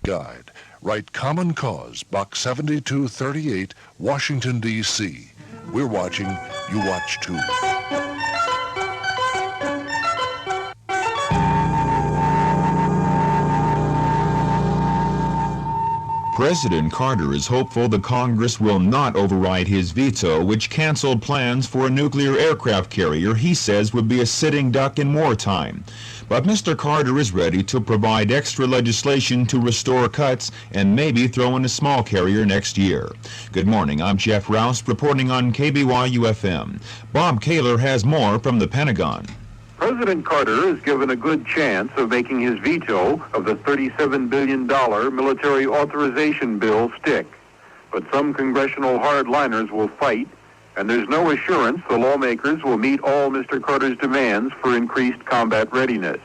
Guide. Write Common Cause, Box 7238, Washington, D.C. We're watching, you watch too. President Carter is hopeful the Congress will not override his veto, which canceled plans for a nuclear aircraft carrier he says would be a sitting duck in wartime. But Mr. Carter is ready to provide extra legislation to restore cuts and maybe throw in a small carrier next year. Good morning, I'm Jeff Rouse reporting on KBYU FM. Bob Kaler has more from the Pentagon. President Carter is given a good chance of making his veto of the $37 billion military authorization bill stick. But some congressional hardliners will fight, and there's no assurance the lawmakers will meet all Mr. Carter's demands for increased combat readiness.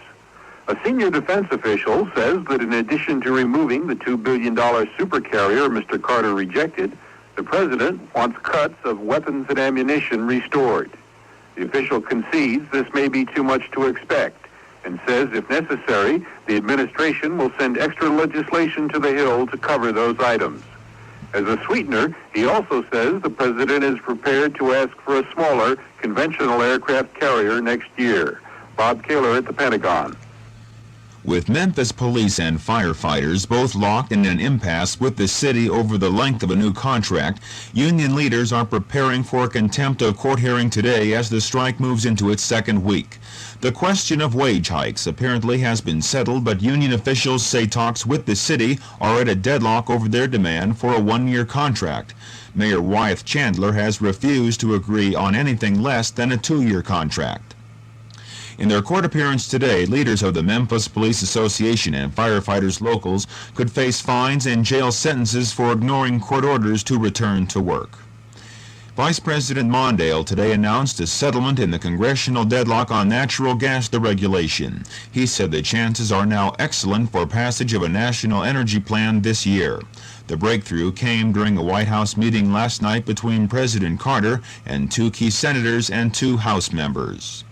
A senior defense official says that in addition to removing the $2 billion supercarrier Mr. Carter rejected, the president wants cuts of weapons and ammunition restored. The official concedes this may be too much to expect and says, if necessary, the administration will send extra legislation to the Hill to cover those items. As a sweetener, he also says the president is prepared to ask for a smaller, conventional aircraft carrier next year. Bob Kaler at the Pentagon. With Memphis police and firefighters both locked in an impasse with the city over the length of a new contract, union leaders are preparing for a contempt of court hearing today as the strike moves into its second week. The question of wage hikes apparently has been settled, but union officials say talks with the city are at a deadlock over their demand for a one-year contract. Mayor Wyeth Chandler has refused to agree on anything less than a two-year contract. In their court appearance today, leaders of the Memphis Police Association and firefighters locals could face fines and jail sentences for ignoring court orders to return to work. Vice President Mondale today announced a settlement in the congressional deadlock on natural gas deregulation. He said the chances are now excellent for passage of a national energy plan this year. The breakthrough came during a White House meeting last night between President Carter and two key senators and two House members.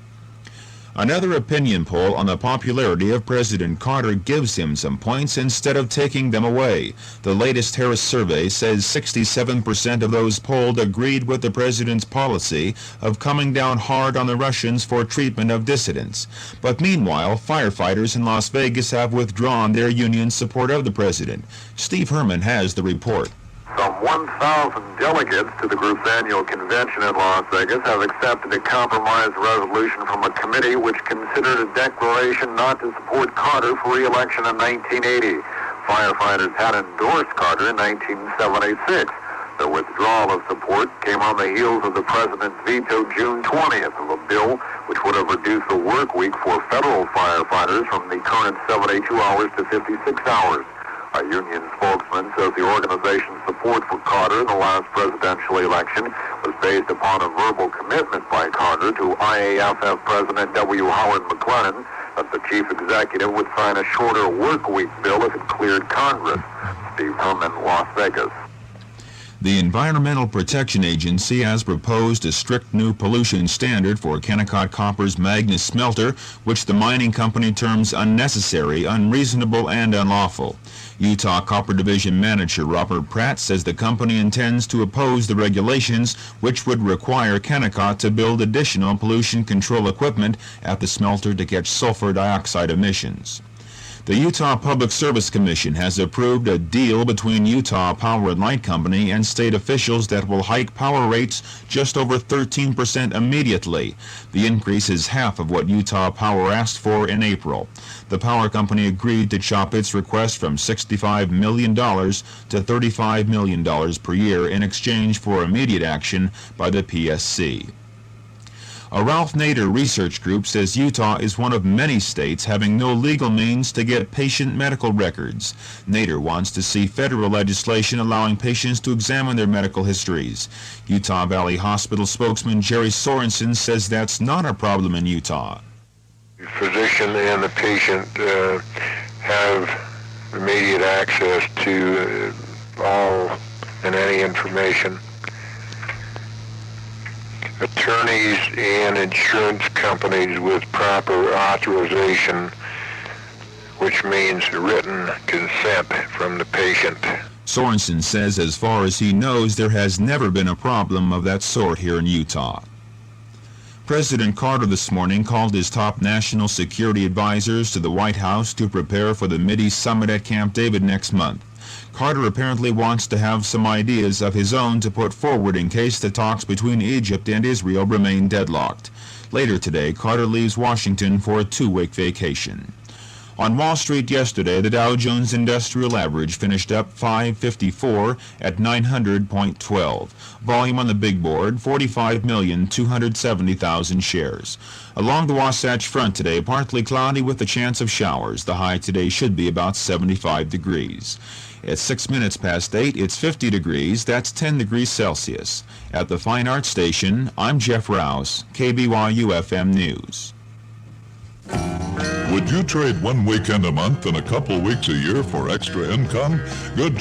Another opinion poll on the popularity of President Carter gives him some points instead of taking them away. The latest Harris survey says 67% of those polled agreed with the president's policy of coming down hard on the Russians for treatment of dissidents. But meanwhile, firefighters in Las Vegas have withdrawn their union's support of the president. Steve Herman has the report. Some 1,000 delegates to the group's annual convention in Las Vegas have accepted a compromise resolution from a committee which considered a declaration not to support Carter for re-election in 1980. Firefighters had endorsed Carter in 1976. The withdrawal of support came on the heels of the president's veto June 20th of a bill which would have reduced the work week for federal firefighters from the current 72 hours to 56 hours. A union spokesman says the organization's support for Carter in the last presidential election was based upon a verbal commitment by Carter to IAFF President W. Howard McClellan that the chief executive would sign a shorter work week bill if it cleared Congress. Steve Herman, Las Vegas. The Environmental Protection Agency has proposed a strict new pollution standard for Kennecott Copper's Magnus smelter, which the mining company terms unnecessary, unreasonable, and unlawful. Utah Copper Division Manager Robert Pratt says the company intends to oppose the regulations, which would require Kennecott to build additional pollution control equipment at the smelter to catch sulfur dioxide emissions. The Utah Public Service Commission has approved a deal between Utah Power and Light Company and state officials that will hike power rates just over 13% immediately. The increase is half of what Utah Power asked for in April. The power company agreed to chop its request from $65 million to $35 million per year in exchange for immediate action by the PSC. A Ralph Nader research group says Utah is one of many states having no legal means to get patient medical records. Nader wants to see federal legislation allowing patients to examine their medical histories. Utah Valley Hospital spokesman Jerry Sorensen says that's not a problem in Utah. The physician and the patient have immediate access to all and any information. Attorneys and insurance companies with proper authorization which means written consent from the patient. Sorensen says as far as he knows, there has never been a problem of that sort here in Utah. President Carter this morning called his top national security advisors to the White House to prepare for the Mideast summit at Camp David next month. Carter apparently wants to have some ideas of his own to put forward in case the talks between Egypt and Israel remain deadlocked. Later today, Carter leaves Washington for a 2-week vacation. On Wall Street yesterday, the Dow Jones Industrial Average finished up 554 at 900.12. Volume on the big board, 45,270,000 shares. Along the Wasatch Front today, partly cloudy with the chance of showers. The high today should be about 75 degrees. At 6 minutes past 8, it's 50 degrees. That's 10 degrees Celsius. At the Fine Arts Station, I'm Jeff Rouse, KBYU FM News. Would you trade one weekend a month and a couple weeks a year for extra income? Good